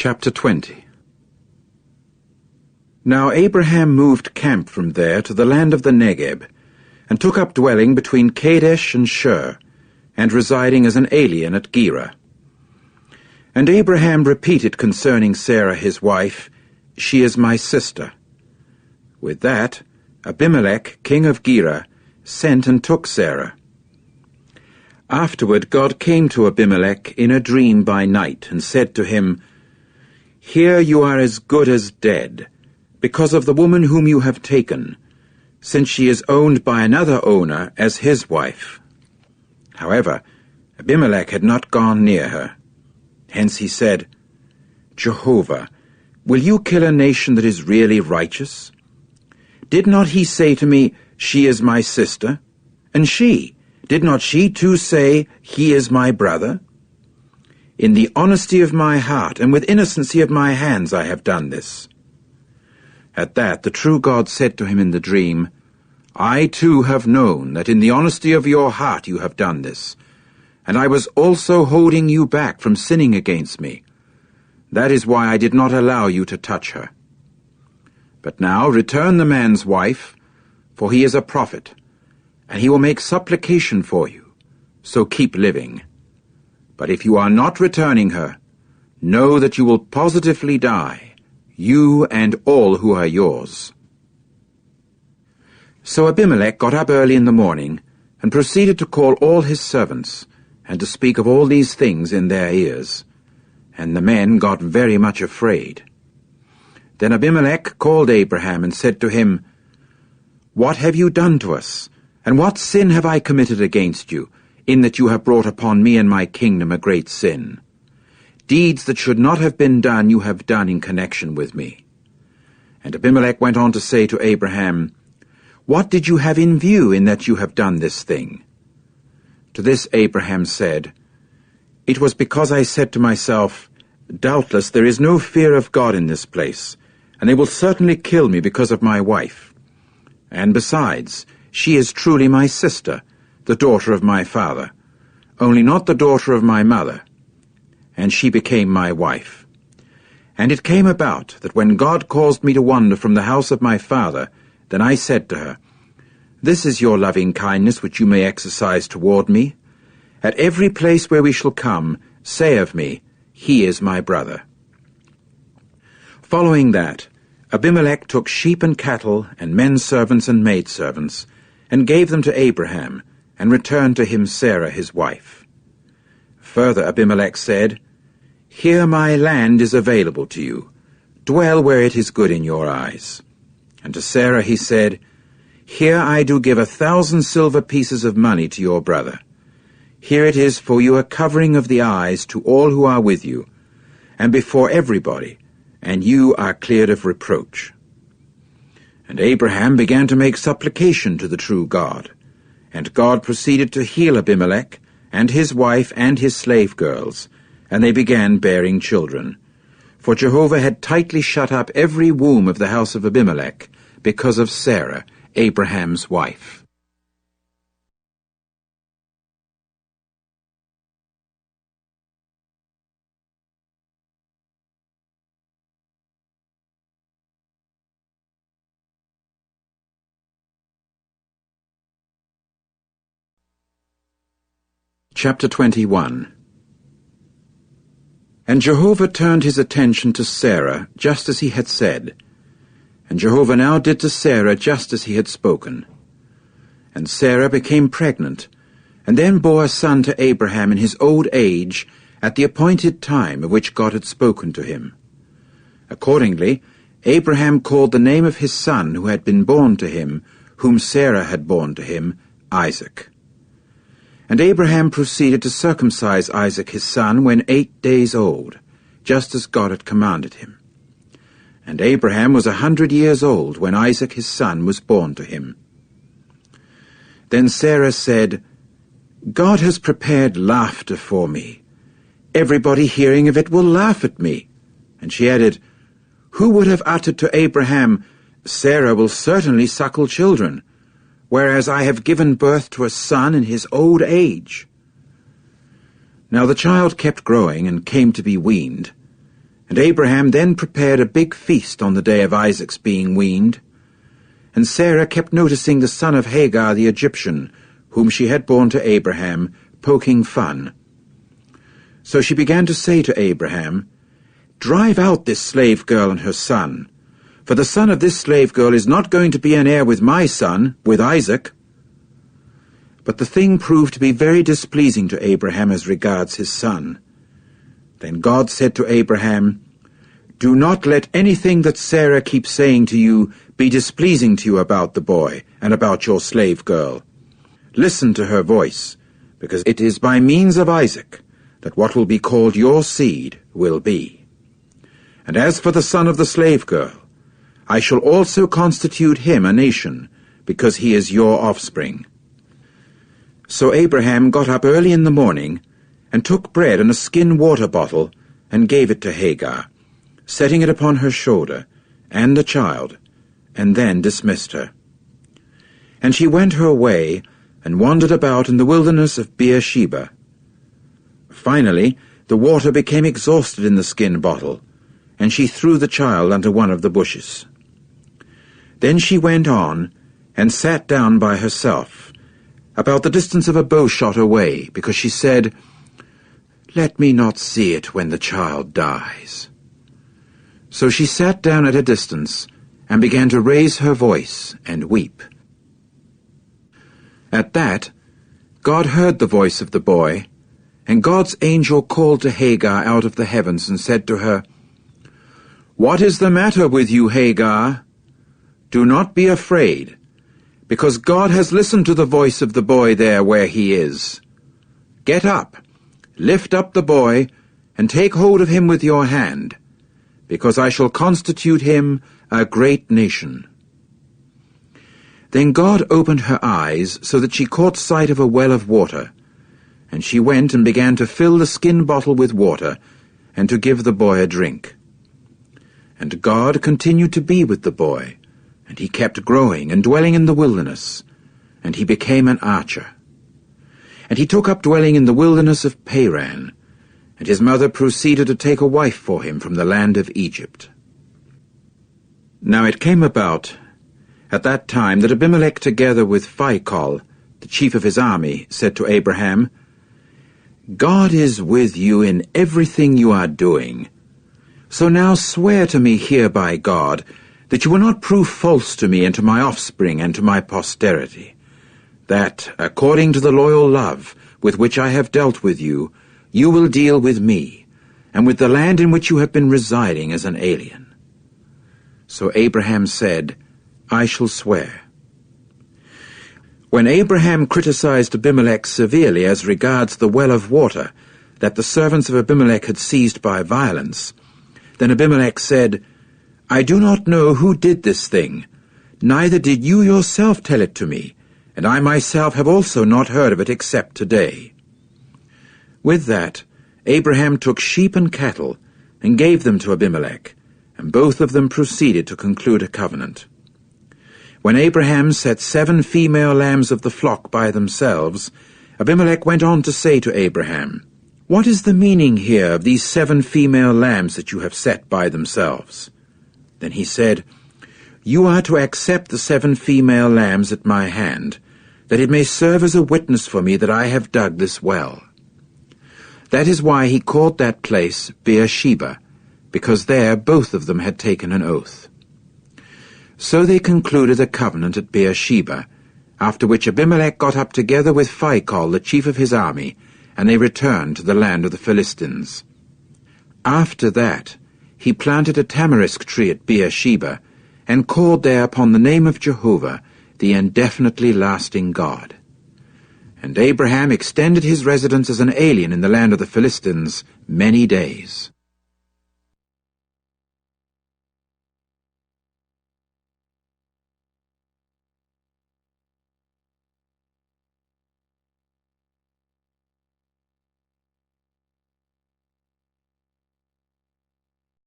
Chapter 20. Now Abraham moved camp from there to the land of the Negeb, and took up dwelling between Kadesh and Shur, and residing as an alien at Gerar. And Abraham repeated concerning Sarah his wife, "She is my sister." With that, Abimelech, king of Gerar, sent and took Sarah. Afterward God came to Abimelech in a dream by night, and said to him, "Here you are as good as dead, because of the woman whom you have taken, since she is owned by another owner as his wife." However, Abimelech had not gone near her. Hence he said, "Jehovah, will you kill a nation that is really righteous? Did not he say to me, 'She is my sister'? And did not she too say, 'He is my brother'? In the honesty of my heart and with innocency of my hands I have done this." At that the true God said to him in the dream, "I too have known that in the honesty of your heart you have done this, and I was also holding you back from sinning against me. That is why I did not allow you to touch her. But now return the man's wife, for he is a prophet, and he will make supplication for you, so keep living. But if you are not returning her, know that you will positively die, you and all who are yours." So Abimelech got up early in the morning, and proceeded to call all his servants, and to speak of all these things in their ears. And the men got very much afraid. Then Abimelech called Abraham and said to him, "What have you done to us, and what sin have I committed against you, in that you have brought upon me and my kingdom a great sin? Deeds that should not have been done you have done in connection with me." And Abimelech went on to say to Abraham, "What did you have in view in that you have done this thing?" To this Abraham said, "It was because I said to myself, 'Doubtless there is no fear of God in this place, and they will certainly kill me because of my wife. And besides, she is truly my sister, the daughter of my father, only not the daughter of my mother. And she became my wife. And it came about that when God caused me to wander from the house of my father, then I said to her, This is your loving kindness which you may exercise toward me. At every place where we shall come, say of me, He is my brother." Following that, Abimelech took sheep and cattle, and men servants and maidservants, and gave them to Abraham, and returned to him Sarah his wife. Further Abimelech said, "Here my land is available to you. Dwell where it is good in your eyes." And to Sarah he said, "Here I do give 1,000 silver pieces of money to your brother. Here it is for you a covering of the eyes to all who are with you, and before everybody, and you are cleared of reproach." And Abraham began to make supplication to the true God, and God proceeded to heal Abimelech, and his wife, and his slave girls, and they began bearing children. For Jehovah had tightly shut up every womb of the house of Abimelech, because of Sarah, Abraham's wife. Chapter 21. And Jehovah turned his attention to Sarah, just as he had said. And Jehovah now did to Sarah just as he had spoken. And Sarah became pregnant, and then bore a son to Abraham in his old age, at the appointed time of which God had spoken to him. Accordingly, Abraham called the name of his son who had been born to him, whom Sarah had borne to him, Isaac. And Abraham proceeded to circumcise Isaac his son when 8 days old, just as God had commanded him. And Abraham was 100 years old when Isaac his son was born to him. Then Sarah said, "God has prepared laughter for me. Everybody hearing of it will laugh at me." And she added, "Who would have uttered to Abraham, 'Sarah will certainly suckle children,' whereas I have given birth to a son in his old age?" Now the child kept growing and came to be weaned. And Abraham then prepared a big feast on the day of Isaac's being weaned. And Sarah kept noticing the son of Hagar the Egyptian, whom she had borne to Abraham, poking fun. So she began to say to Abraham, "Drive out this slave girl and her son, for the son of this slave girl is not going to be an heir with my son, with Isaac." But the thing proved to be very displeasing to Abraham as regards his son. Then God said to Abraham, "Do not let anything that Sarah keeps saying to you be displeasing to you about the boy and about your slave girl. Listen to her voice, because it is by means of Isaac that what will be called your seed will be. And as for the son of the slave girl, I shall also constitute him a nation, because he is your offspring." So Abraham got up early in the morning, and took bread and a skin water bottle, and gave it to Hagar, setting it upon her shoulder, and the child, and then dismissed her. And she went her way, and wandered about in the wilderness of Beersheba. Finally, the water became exhausted in the skin bottle, and she threw the child under one of the bushes. Then she went on, and sat down by herself, about the distance of a bowshot away, because she said, "Let me not see it when the child dies." So she sat down at a distance, and began to raise her voice and weep. At that, God heard the voice of the boy, and God's angel called to Hagar out of the heavens and said to her, "What is the matter with you, Hagar? Do not be afraid, because God has listened to the voice of the boy there where he is. Get up, lift up the boy, and take hold of him with your hand, because I shall constitute him a great nation." Then God opened her eyes so that she caught sight of a well of water, and she went and began to fill the skin bottle with water, and to give the boy a drink. And God continued to be with the boy, and he kept growing and dwelling in the wilderness, and he became an archer. And he took up dwelling in the wilderness of Paran, and his mother proceeded to take a wife for him from the land of Egypt. Now it came about at that time that Abimelech, together with Phicol, the chief of his army, said to Abraham, "God is with you in everything you are doing. So now swear to me here by God, that you will not prove false to me and to my offspring and to my posterity, that, according to the loyal love with which I have dealt with you, you will deal with me, and with the land in which you have been residing as an alien." So Abraham said, "I shall swear." When Abraham criticized Abimelech severely as regards the well of water that the servants of Abimelech had seized by violence, then Abimelech said, "I do not know who did this thing, neither did you yourself tell it to me, and I myself have also not heard of it except today." With that, Abraham took sheep and cattle, and gave them to Abimelech, and both of them proceeded to conclude a covenant. When Abraham set 7 female lambs of the flock by themselves, Abimelech went on to say to Abraham, "What is the meaning here of these 7 female lambs that you have set by themselves?" Then he said, "You are to accept the 7 female lambs at my hand, that it may serve as a witness for me that I have dug this well." That is why he called that place Beersheba, because there both of them had taken an oath. So they concluded a covenant at Beersheba, after which Abimelech got up together with Phicol, the chief of his army, and they returned to the land of the Philistines. After that, he planted a tamarisk tree at Beersheba, and called there upon the name of Jehovah, the indefinitely lasting God. And Abraham extended his residence as an alien in the land of the Philistines many days.